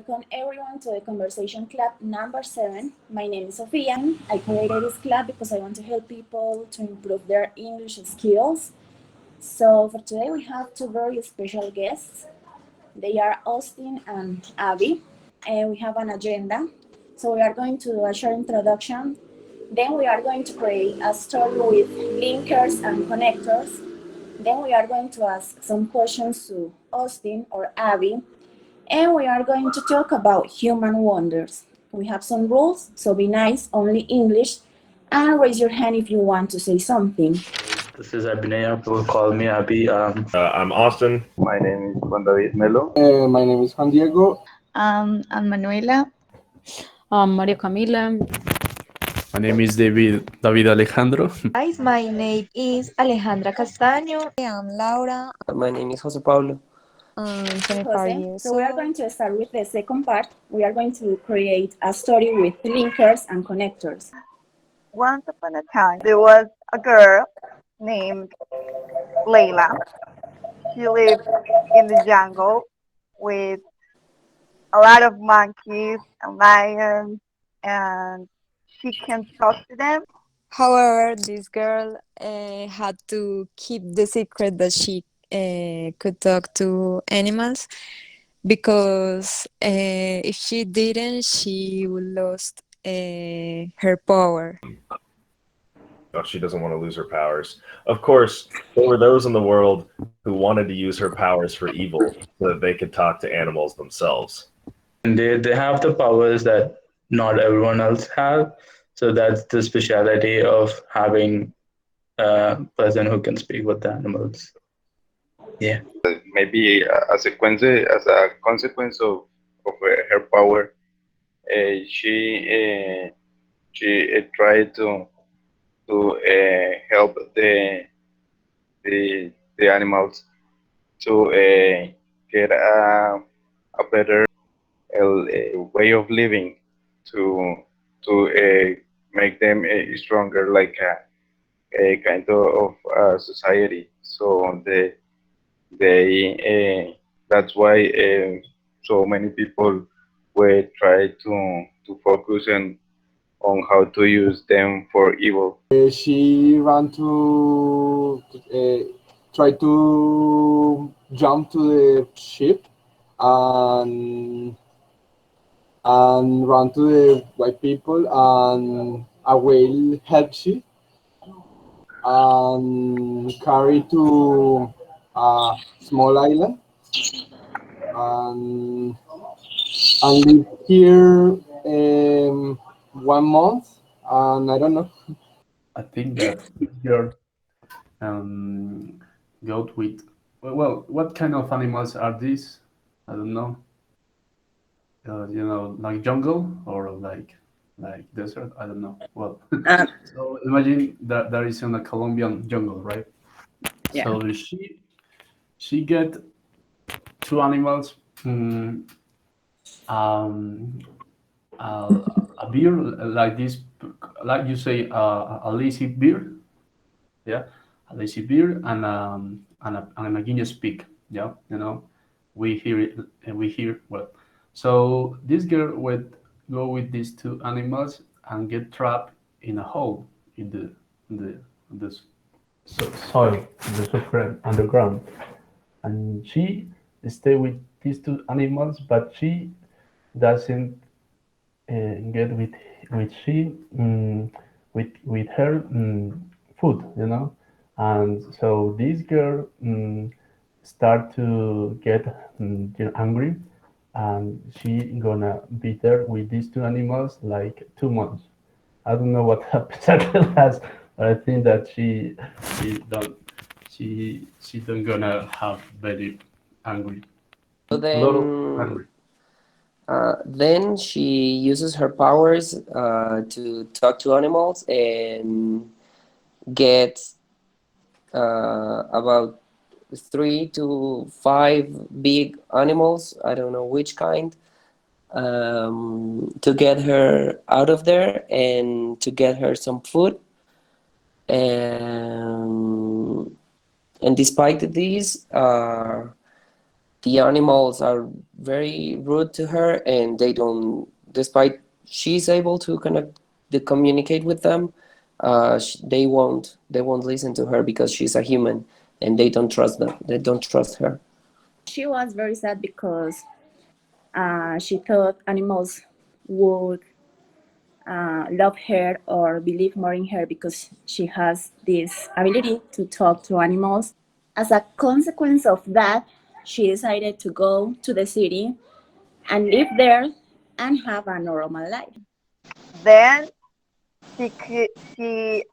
welcome everyone to the Conversation Club number 7. My name is Sofia. I created this club because I want to help people to improve their English skills. So for today we have two very special guests. They are Austin and Abby, and we have an agenda. So we are going to do a short introduction. Then we are going to create a story with linkers and connectors. Then we are going to ask some questions to Austin or Abby, and we are going to talk about human wonders. We have some rules, so be nice, only English, and raise your hand if you want to say something. This is Abhinaya. People call me Abhi. I'm Austin. My name is Juan David Melo. My name is Juan Diego. I'm Manuela. María Camila. My name is David Alejandro. Guys, my name is Alejandra Castaño. I'm Laura. My name is Jose Pablo. I'm 25 Jose. years So we are old. going to start with the second part. We are going to create a story with linkers and connectors. Once upon a time, there was a girl named Layla. She lived in the jungle with a lot of monkeys and lions, and she can talk to them. However, this girl had to keep the secret that she could talk to animals because if she didn't, she would lost her power. She doesn't want to lose her powers. Of course, there were those in the world who wanted to use her powers for evil so that they could talk to animals themselves. And they have the powers that not everyone else has. So that's the speciality of having a person who can speak with the animals. Yeah. Maybe as a consequence of her power, she tried to help the animals to get a better way of living, to make them stronger, like a kind of society. So they that's why so many people were try to focus on how to use them for evil. She ran to try to jump to the ship and run to the white people, and a whale helped she and carry to a small island and live here 1 month, and I don't know. I think that your goat with what kind of animals are these? I don't know. Like jungle or like desert. I don't know. Well, so imagine that there is in a Colombian jungle, right? Yeah. So she get two animals. A beer like this, like you say, a lazy beer, yeah, a lazy beer, and a Guinness pig, yeah, we hear it, we hear well. So this girl would go with these two animals and get trapped in a hole in the soil, the subground, underground, and she stay with these two animals, but she doesn't get with she with her food, and so this girl start to get angry, and she gonna be there with these two animals like 2 months. I don't know what happens at the last, but I think that she don't gonna have very angry. So A lot of angry. then she uses her powers to talk to animals and gets about 3 to 5 big animals, I don't know which kind, to get her out of there and to get her some food. And despite this, the animals are very rude to her, and they don't, despite she's able to kind of communicate with them, they won't listen to her because she's a human, and they don't trust them. They don't trust her. She was very sad because she thought animals would love her or believe more in her because she has this ability to talk to animals. As a consequence of that, she decided to go to the city and live there and have a normal life. Then she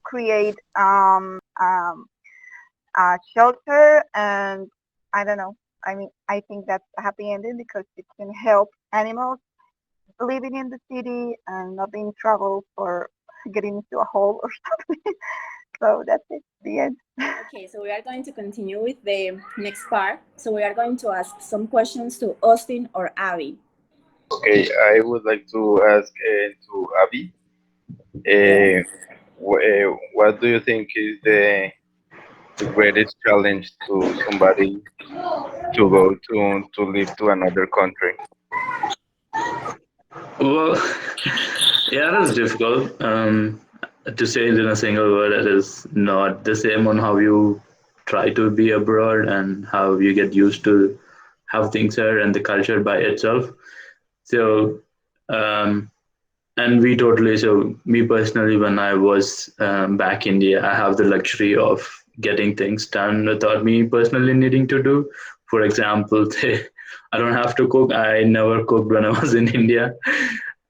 create a shelter, and I don't know. I mean, I think that's a happy ending because it can help animals living in the city and not being trouble for getting into a hole or something. So that's it. The end. Okay, so we are going to continue with the next part. So we are going to ask some questions to Austin or Abby. Okay, I would like to ask to Abby, uh, what do you think is the greatest challenge to somebody to go to live to another country? Well, yeah, it is difficult. To say it in a single word, it is not the same on how you try to be abroad and how you get used to how things are and the culture by itself. So, um, and we totally, so me personally, when I was back India, I have the luxury of getting things done without me personally needing to do. For example, I don't have to cook. I never cooked when I was in India,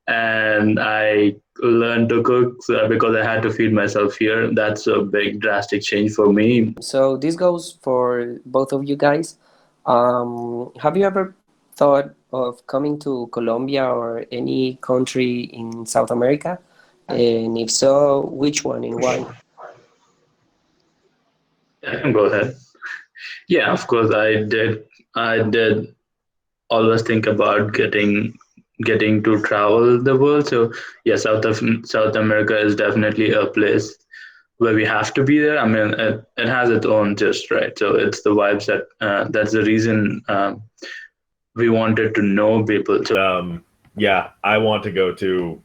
and I learned to cook because I had to feed myself here. That's a big drastic change for me. So this goes for both of you guys. Have you ever thought of coming to Colombia or any country in South America? And if so, which one and why? I can go ahead. Yeah, of course, I did. I did always think about getting to travel the world. So yeah, South America is definitely a place where we have to be there. I mean, it has its own just right. So it's the vibes that that's the reason we wanted to know people. So Yeah, I want to go to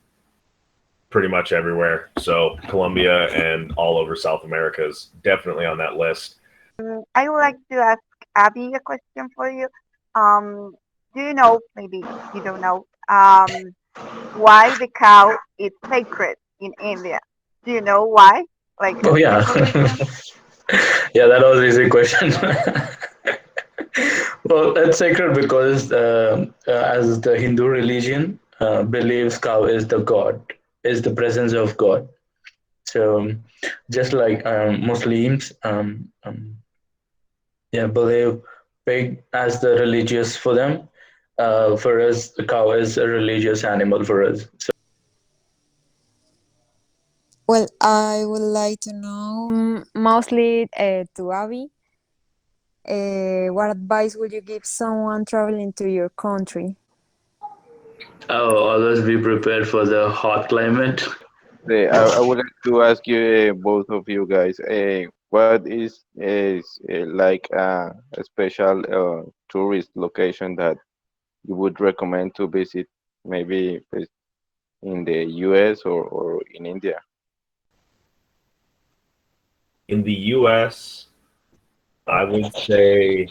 pretty much everywhere. So Colombia and all over South America is definitely on that list. I would like to ask Abby a question for you. Um, do you know, maybe you don't know, why the cow is sacred in India? Do you know why? Like a oh yeah, simple reason? yeah, that was an easy question. Well, it's sacred because as the Hindu religion believes cow is the god, is the presence of God. So just like Muslims, yeah, believe pig as the religious for them. For us, the cow is a religious animal for us. So Well, I would like to know mostly to Abby. What advice would you give someone traveling to your country? always be prepared for the hot climate. I would like to ask you, both of you guys, what is like a special tourist location that you would recommend to visit, maybe in the US or in India? In the US, I would say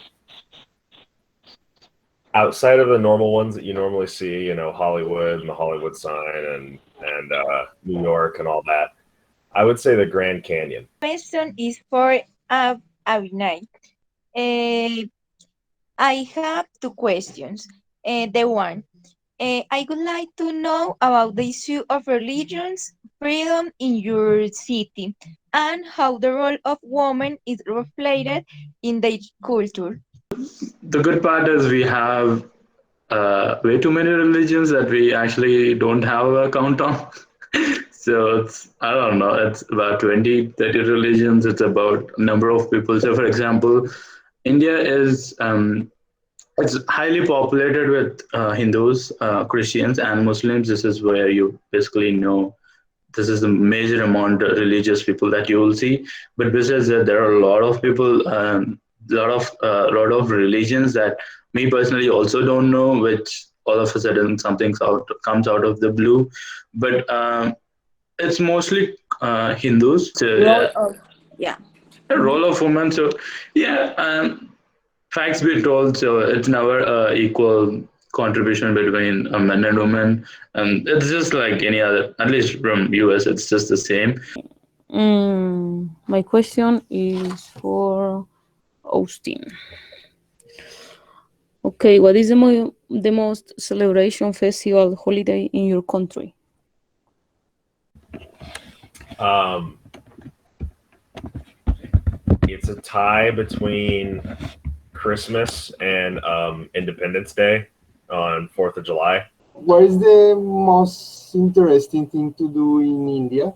outside of the normal ones that you normally see, Hollywood and the Hollywood sign and New York and all that, I would say the Grand Canyon. Question is for Abhinay. Uh, I have two questions. The one, I would like to know about the issue of religions, freedom in your city, and how the role of women is reflected in the culture. The good part is we have way too many religions that we actually don't have a count on. So it's, I don't know, it's about 20, 30 religions. It's about number of people. So for example, India is it's highly populated with Hindus, Christians, and Muslims. This is where you basically know this is the major amount of religious people that you will see. But besides that, there are a lot of people, lot of religions that me personally also don't know, which all of a sudden comes out of the blue. But it's mostly Hindus. So Role yeah, of, yeah. a Mhm. role of woman. So yeah, facts be told. So it's never equal contribution between a man and woman, and it's just like any other. At least from US, it's just the same. My question is for Austin. Okay, what is the most celebration festival holiday in your country? Um, it's a tie between Christmas and Independence Day on 4th of July. What is the most interesting thing to do in India?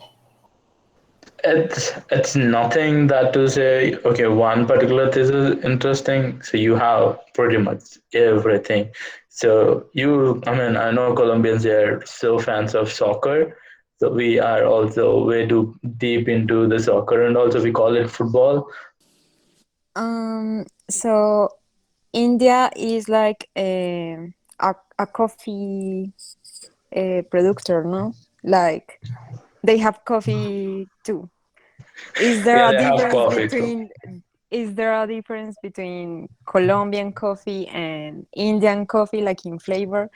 It's nothing that to say. Okay, one particular thing is interesting. So you have pretty much everything. So I mean, I know Colombians are so fans of soccer. So we are also way too deep into the soccer, and also we call it football. So India is like a coffee producer, no? Like they have coffee too. Is there Yeah, a they have difference coffee too. between Colombian coffee and Indian coffee, like in flavor?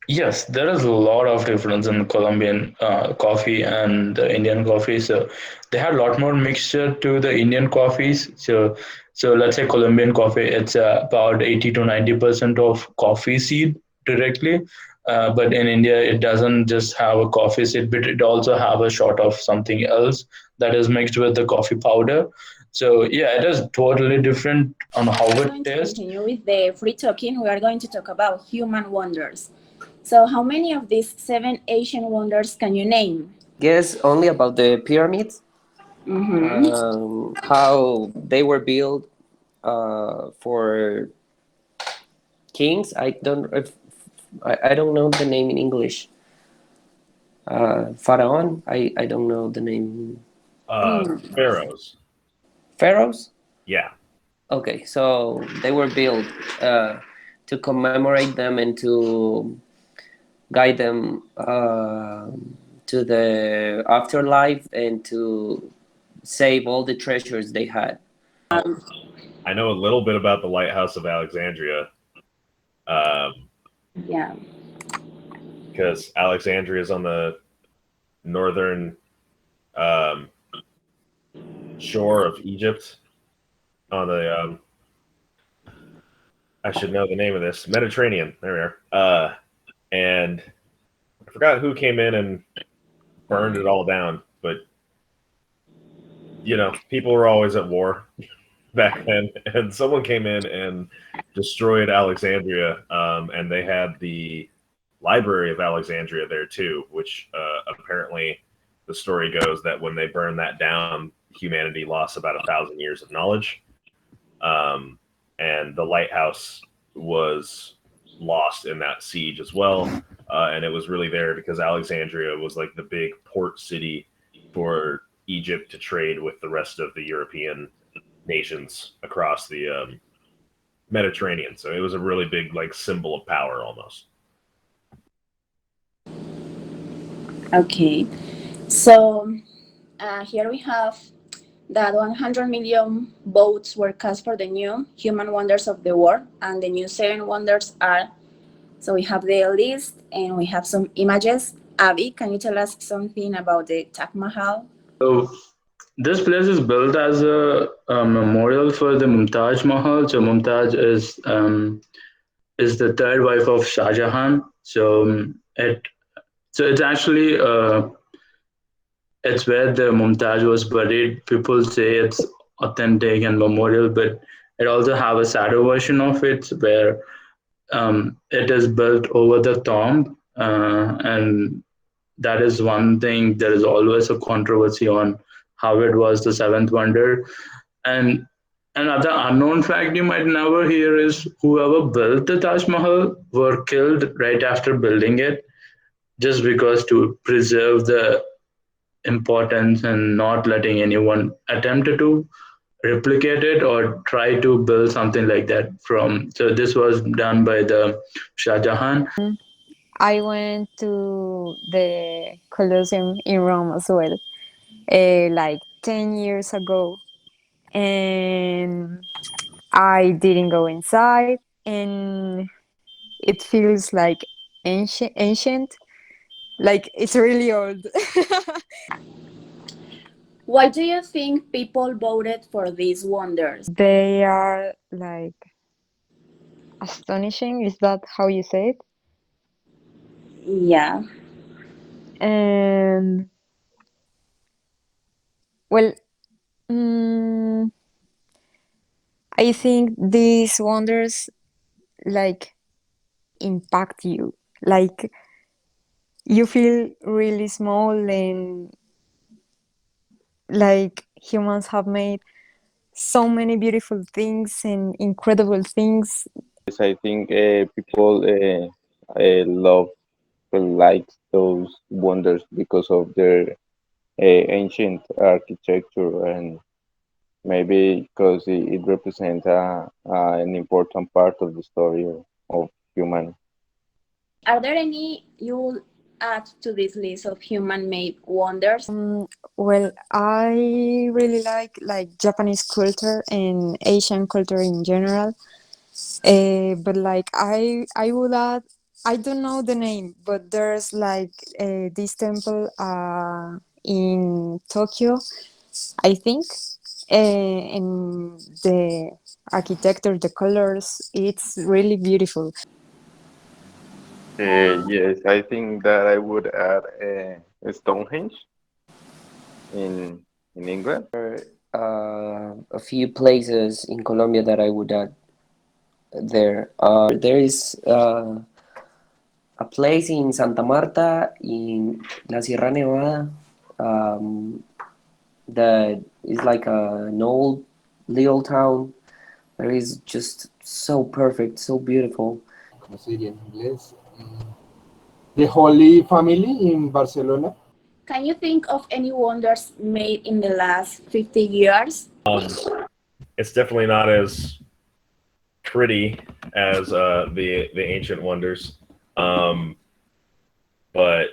Yes, there is a lot of difference in Colombian coffee and the Indian coffee. So they have a lot more mixture to the Indian coffees. So let's say Colombian coffee, it's about 80 to 90% of coffee seed directly. But in India, it doesn't just have a coffee seed, but it also have a shot of something else that is mixed with the coffee powder. So yeah, it is totally different on how We're it going to tastes. continue with the free talking. We are going to talk about human wonders. So, how many of these seven Asian wonders can you name? Guess only about the pyramids, Mm-hmm. how they were built for kings. I don't know the name in English. Pharaoh. I don't know the name. Mm. Pharaohs. Pharaohs. Yeah. Okay, so they were built to commemorate them and to guide them to the afterlife and to save all the treasures they had. I know a little bit about the Lighthouse of Alexandria um, Yeah. because Alexandria is on the northern um, shore of Egypt on the I should know the name of this Mediterranean. There we are. And I forgot who came in and burned it all down, but people were always at war back then, and someone came in and destroyed Alexandria, and they had the Library of Alexandria there too, which apparently the story goes that when they burned that down, humanity lost about 1,000 years of knowledge, and the lighthouse was lost in that siege as well, and it was really there because Alexandria was like the big port city for Egypt to trade with the rest of the European nations across the Mediterranean. So it was a really big like symbol of power almost. Okay. So, here we have that 100 million votes were cast for the new human wonders of the world, and the new seven wonders are. So we have the list and we have some images. Abby, can you tell us something about the Taj Mahal? So this place is built as a memorial for the Mumtaz Mahal. So Mumtaz is the third wife of Shah Jahan. So it's actually it's where the Mumtaz was buried. People say it's authentic and memorial, but it also have a sadder version of it where it is built over the tomb, and that is one thing. There is always a controversy on how it was the seventh wonder. And another unknown fact you might never hear is whoever built the Taj Mahal were killed right after building it, just because to preserve the importance and not letting anyone attempt to replicate it or try to build something like that from. So this was done by the Shah Jahan. I went to the Colosseum in Rome as well, like 10 years ago, and I didn't go inside, and it feels like ancient, like it's really old. Why do you think people voted for these wonders? They are like astonishing. Is that how you say it? Yeah. And well, mm, I think these wonders like impact you. Like you feel really small, and like humans have made so many beautiful things and incredible things. Yes, I think people love like those wonders because of their ancient architecture and maybe because it represents an important part of the story of human. Are there any you will add to this list of human-made wonders? Well, I really like Japanese culture and Asian culture in general. But like I would add, I don't know the name, but there's like this temple in Tokyo, I think, and the architecture, the colors, it's really beautiful. Yes, I think that I would add Stonehenge in England. A few places in Colombia that I would add there. There is a place in Santa Marta in La Sierra Nevada that is like an old little town that is just so perfect, so beautiful. ¿Cómo se diría en inglés? The Holy Family in Barcelona. Can you think of any wonders made in the last 50 years? It's definitely not as pretty as the ancient wonders, but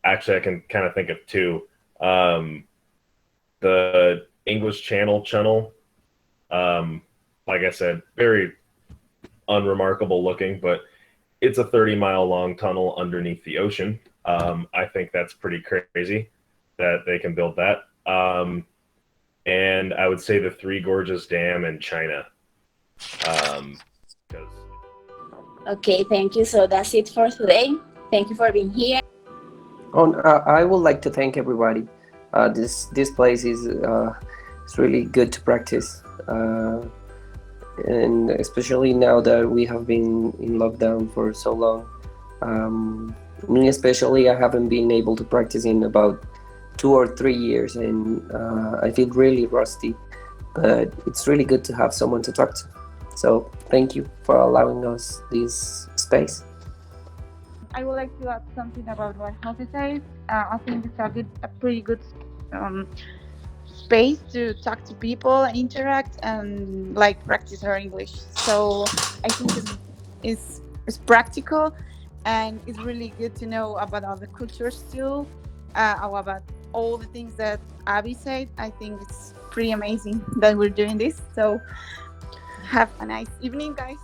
actually I can kind of think of two. The English Channel, like I said, very unremarkable looking, but it's a 30-mile long tunnel underneath the ocean. I think that's pretty crazy that they can build that. And I would say the Three Gorges Dam in China. Okay, thank you. So that's it for today. Thank you for being here. I would like to thank everybody. This place is it's really good to practice, and especially now that we have been in lockdown for so long. Me especially, I haven't been able to practice in about 2 or 3 years, and I feel really rusty. But it's really good to have someone to talk to. So thank you for allowing us this space. I would like to add something about what Jose said. I think it's a pretty good space to talk to people, interact, and like practice our English. So I think it's practical, and it's really good to know about other cultures too, about all the things that Abby said. I think it's pretty amazing that we're doing this. So have a nice evening, guys.